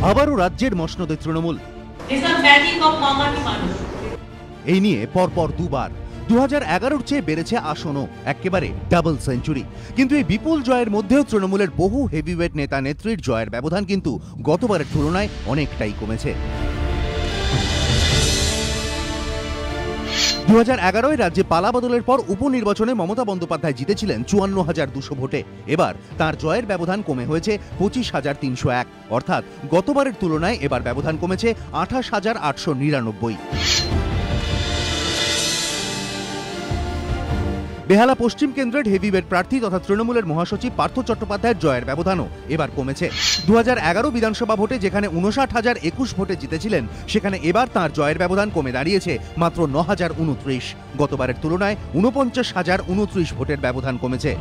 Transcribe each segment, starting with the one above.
আবারও রাজ্যের মসনদে তৃণমূল। এই নিয়ে পরপর দুবার 2011-র চেয়ে বেড়েছে আসনও, একেবারে ডাবল সেঞ্চুরি। কিন্তু এই বিপুল জয়ের মধ্যেও তৃণমূলের বহু হেভিওয়েট নেতা নেত্রীর জয়ের ব্যবধান কিন্তু গতবারের তুলনায় অনেকটাই কমেছে। 2011-য় রাজ্যে পালাবদলের পর উপনির্বাচনে মমতা বন্দ্যোপাধ্যায় জিতেছিলেন 54,200 ভোটে। এবার তার জয়ের ব্যবধান কমে হয়েছে 25,301, অর্থাৎ গতবারের তুলনায় এবার ব্যবধান কমেছে 28,899। বেহালা পশ্চিম কেন্দ্রের হেভিওয়েট প্রার্থী তথা তৃণমূলের মহাসচিব পার্থ চট্টোপাধ্যায়ের জয়ের ব্যবধানও এবার কমেছে। 2011 বিধানসভা ভোটে যেখানে 59,021 ভোটে জিতেছিলেন, সেখানে এবার তাঁর জয়ের ব্যবধান কমে দাঁড়িয়েছে মাত্র 9,029। গতবারের তুলনায় 49,029 ভোটের ব্যবধান কমেছে।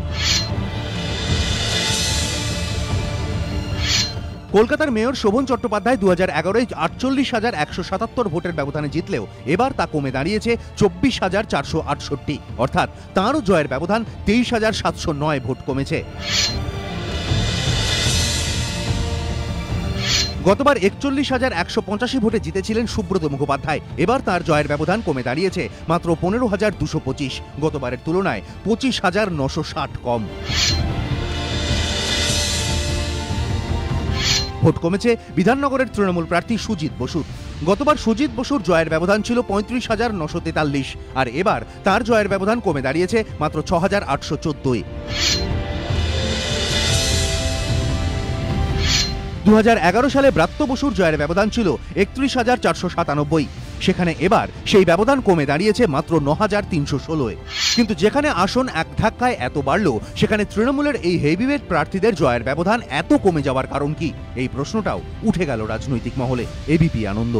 কলকাতার মেয়র শোভন চট্টোপাধ্যায় 2011-য় 48,177 ভোটের ব্যবধানে জিতলেও এবার তা কমে দাঁড়িয়েছে 24,468, অর্থাৎ তাঁরও জয়ের ব্যবধান 23,709 ভোট কমেছে। গতবার 41,185 ভোটে জিতেছিলেন সুব্রত মুখোপাধ্যায়, এবার তার জয়ের ব্যবধান কমে দাঁড়িয়েছে মাত্র 15,225, গতবারের তুলনায় 25,960 কম। ভোট কমেছে বিধাননগরের তৃণমূল প্রার্থী সুজিত বসুর। গতবার সুজিত বসুর জয়ের ব্যবধান ছিল 35,943, আর এবার তার জয়ের ব্যবধান কমে দাঁড়িয়েছে মাত্র 6,814। 2011 সালে ব্রাত্য বসুর জয়ের ব্যবধান ছিল 31,497, সেখানে এবার সেই ব্যবধান কমে দাঁড়িয়েছে মাত্র 9,316। কিন্তু যেখানে আসন এক ধাক্কায় এত বাড়ল, সেখানে তৃণমূলের এই হেভিওয়েট প্রার্থীদের জয়ের ব্যবধান এত কমে যাওয়ার কারণ কি? এই প্রশ্নটাও উঠে গেল রাজনৈতিক মহলে। এবিপি আনন্দ।